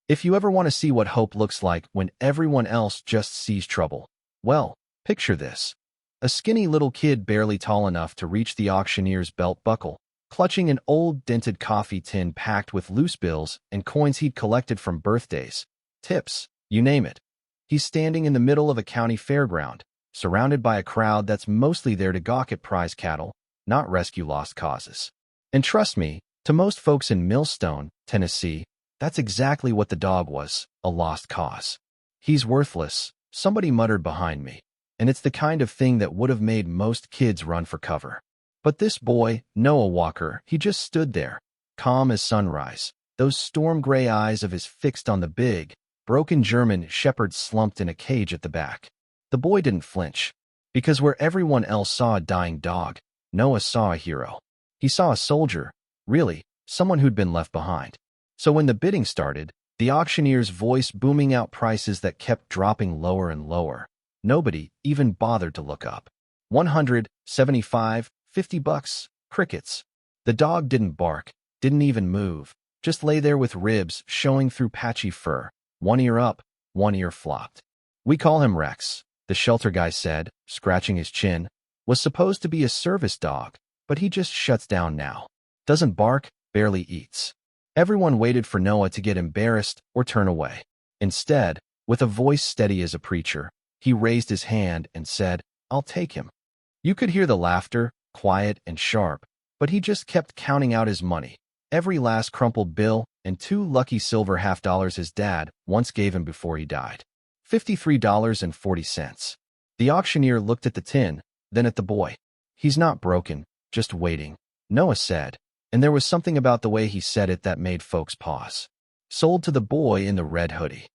If you ever want to see what hope looks like when everyone else just sees trouble, well, picture this. A skinny little kid barely tall enough to reach the auctioneer's belt buckle, clutching an old dented coffee tin packed with loose bills and coins he'd collected from birthdays, tips, you name it. He's standing in the middle of a county fairground, surrounded by a crowd that's mostly there to gawk at prize cattle, not rescue lost causes. And trust me, to most folks in Millstone, Tennessee, that's exactly what the dog was, a lost cause. He's worthless, somebody muttered behind me, and it's the kind of thing that would have made most kids run for cover. But this boy, Noah Walker, he just stood there, calm as sunrise, those storm-gray eyes of his fixed on the big, broken German shepherd slumped in a cage at the back. The boy didn't flinch, because where everyone else saw a dying dog, Noah saw a hero. He saw a soldier, really, someone who'd been left behind. So when the bidding started, the auctioneer's voice booming out prices that kept dropping lower and lower, nobody even bothered to look up. 100, 75, 50 bucks, crickets. The dog didn't bark, didn't even move, just lay there with ribs showing through patchy fur, one ear up, one ear flopped. We call him Rex, the shelter guy said, scratching his chin. Was supposed to be a service dog, but he just shuts down now. Doesn't bark, barely eats. Everyone waited for Noah to get embarrassed or turn away. Instead, with a voice steady as a preacher, he raised his hand and said, "I'll take him." You could hear the laughter, quiet and sharp, but he just kept counting out his money, every last crumpled bill and 2 lucky silver half-dollars his dad once gave him before he died. $53.40. The auctioneer looked at the tin, then at the boy. "He's not broken, just waiting," Noah said, and there was something about the way he said it that made folks pause. Sold to the boy in the red hoodie.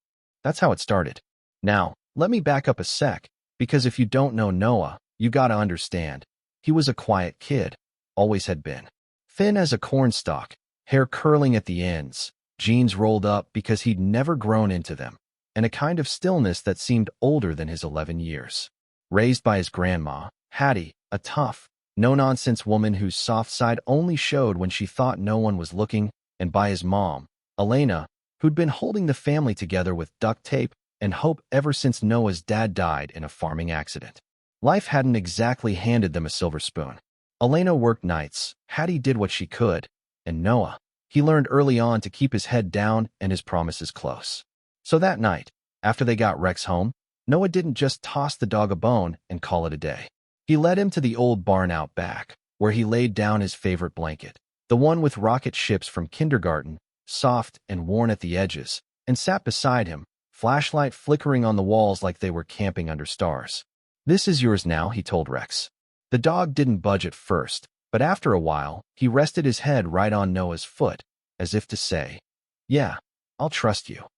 That's how it started. Now, let me back up a sec, because if you don't know Noah, you gotta understand. He was a quiet kid, always had been. Thin as a cornstalk, hair curling at the ends, jeans rolled up because he'd never grown into them, and a kind of stillness that seemed older than his 11 years. Raised by his grandma, Hattie, a tough, no-nonsense woman whose soft side only showed when she thought no one was looking, and by his mom, Elena, who'd been holding the family together with duct tape and hope ever since Noah's dad died in a farming accident. Life hadn't exactly handed them a silver spoon. Elena worked nights, Hattie did what she could, and Noah, he learned early on to keep his head down and his promises close. So that night, after they got Rex home, Noah didn't just toss the dog a bone and call it a day. He led him to the old barn out back, where he laid down his favorite blanket, the one with rocket ships from kindergarten, soft and worn at the edges, and sat beside him, flashlight flickering on the walls like they were camping under stars. "This is yours now," he told Rex. The dog didn't budge at first, but after a while, he rested his head right on Noah's foot, as if to say, "Yeah, I'll trust you."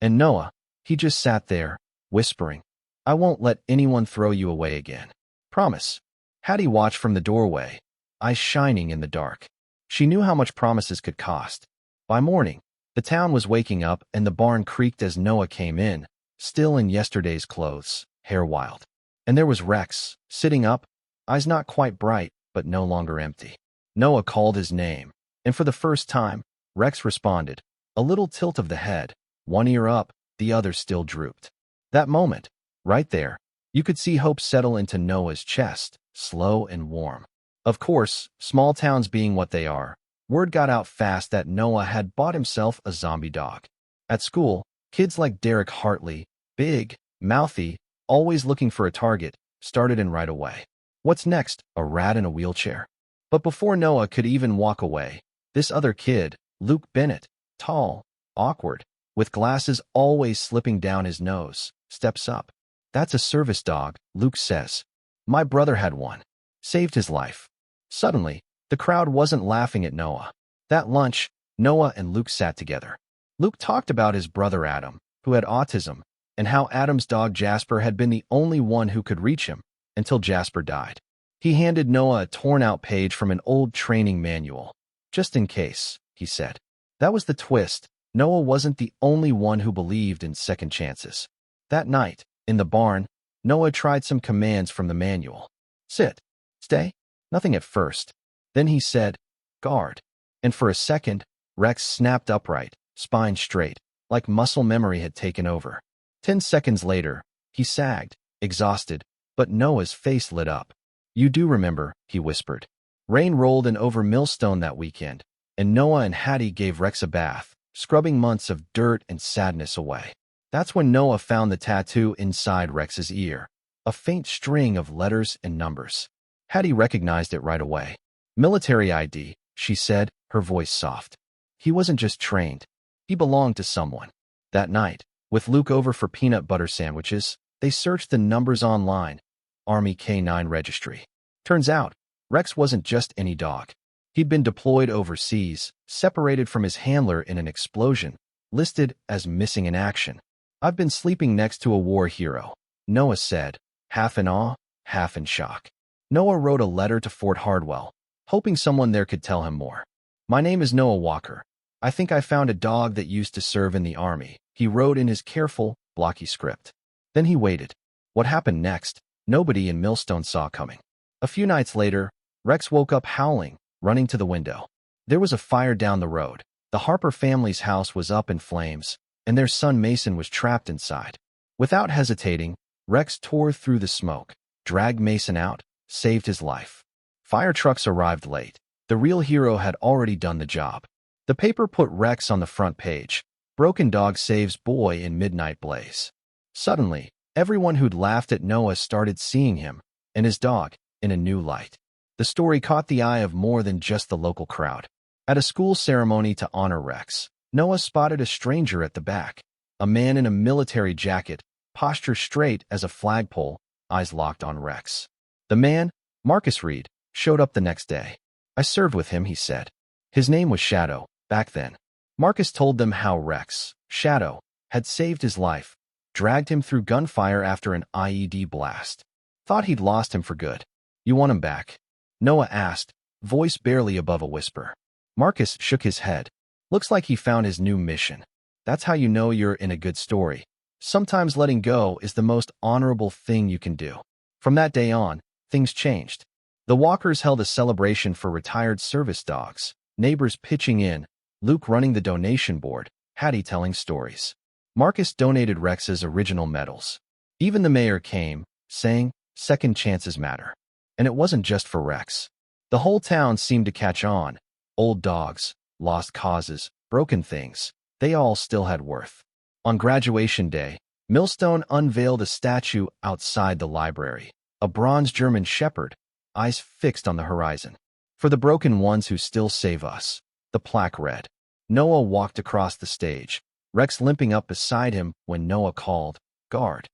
And Noah, he just sat there, whispering, "I won't let anyone throw you away again. Promise." Hattie watched from the doorway, eyes shining in the dark. She knew how much promises could cost. By morning, the town was waking up and the barn creaked as Noah came in, still in yesterday's clothes, hair wild. And there was Rex, sitting up, eyes not quite bright, but no longer empty. Noah called his name, and for the first time, Rex responded, a little tilt of the head, one ear up, the other still drooped. That moment, right there, you could see hope settle into Noah's chest, slow and warm. Of course, small towns being what they are, word got out fast that Noah had bought himself a zombie dog. At school, kids like Derek Hartley, big, mouthy, always looking for a target, started in right away. What's next? A rat in a wheelchair? But before Noah could even walk away, this other kid, Luke Bennett, tall, awkward, with glasses always slipping down his nose, steps up. "That's a service dog," Luke says. "My brother had one. Saved his life." Suddenly, the crowd wasn't laughing at Noah. That lunch, Noah and Luke sat together. Luke talked about his brother Adam, who had autism, and how Adam's dog Jasper had been the only one who could reach him until Jasper died. He handed Noah a torn-out page from an old training manual. "Just in case," he said. That was the twist. Noah wasn't the only one who believed in second chances. That night, in the barn, Noah tried some commands from the manual. "Sit. Stay." Nothing at first. Then he said, "Guard." And for a second, Rex snapped upright, spine straight, like muscle memory had taken over. 10 seconds later, he sagged, exhausted, but Noah's face lit up. "You do remember," he whispered. Rain rolled in over Millstone that weekend, and Noah and Hattie gave Rex a bath, scrubbing months of dirt and sadness away. That's when Noah found the tattoo inside Rex's ear, a faint string of letters and numbers. Hattie recognized it right away. "Military ID," she said, her voice soft. He wasn't just trained. He belonged to someone. That night, with Luke over for peanut butter sandwiches, they searched the numbers online. Army K-9 registry. Turns out, Rex wasn't just any dog. He'd been deployed overseas, separated from his handler in an explosion, listed as missing in action. "I've been sleeping next to a war hero," Noah said, half in awe, half in shock. Noah wrote a letter to Fort Hardwell, hoping someone there could tell him more. "My name is Noah Walker. I think I found a dog that used to serve in the army," he wrote in his careful, blocky script. Then he waited. What happened next, nobody in Millstone saw coming. A few nights later, Rex woke up howling, running to the window. There was a fire down the road. The Harper family's house was up in flames, and their son Mason was trapped inside. Without hesitating, Rex tore through the smoke, dragged Mason out, saved his life. Fire trucks arrived late. The real hero had already done the job. The paper put Rex on the front page. Broken dog saves boy in midnight blaze. Suddenly, everyone who'd laughed at Noah started seeing him, and his dog, in a new light. The story caught the eye of more than just the local crowd. At a school ceremony to honor Rex, Noah spotted a stranger at the back, a man in a military jacket, posture straight as a flagpole, eyes locked on Rex. The man, Marcus Reed, showed up the next day. "I served with him," he said. His name was Shadow, back then. Marcus told them how Rex, Shadow, had saved his life, dragged him through gunfire after an IED blast. Thought he'd lost him for good. "You want him back?" Noah asked, voice barely above a whisper. Marcus shook his head. "Looks like he found his new mission." That's how you know you're in a good story. Sometimes letting go is the most honorable thing you can do. From that day on, things changed. The Walkers held a celebration for retired service dogs, neighbors pitching in, Luke running the donation board, Hattie telling stories. Marcus donated Rex's original medals. Even the mayor came, saying, "Second chances matter." And it wasn't just for Rex. The whole town seemed to catch on. Old dogs, lost causes, broken things, they all still had worth. On graduation day, Millstone unveiled a statue outside the library, a bronze German shepherd, eyes fixed on the horizon. "For the broken ones who still save us," the plaque read. Noah walked across the stage, Rex limping up beside him when Noah called, "Guard."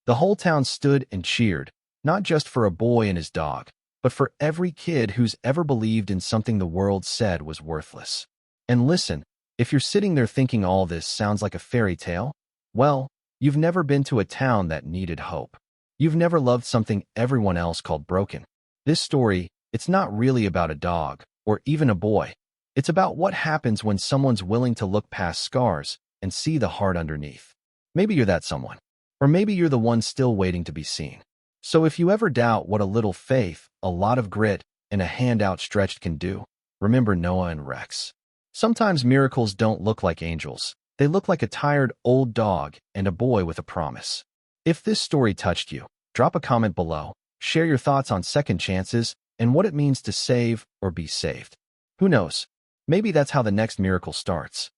The whole town stood and cheered, not just for a boy and his dog, but for every kid who's ever believed in something the world said was worthless. And listen, if you're sitting there thinking all this sounds like a fairy tale, well, you've never been to a town that needed hope. You've never loved something everyone else called broken. This story, it's not really about a dog, or even a boy. It's about what happens when someone's willing to look past scars and see the heart underneath. Maybe you're that someone. Or maybe you're the one still waiting to be seen. So if you ever doubt what a little faith, a lot of grit, and a hand outstretched can do, remember Noah and Rex. Sometimes miracles don't look like angels. They look like a tired old dog and a boy with a promise. If this story touched you, drop a comment below, share your thoughts on second chances and what it means to save or be saved. Who knows? Maybe that's how the next miracle starts.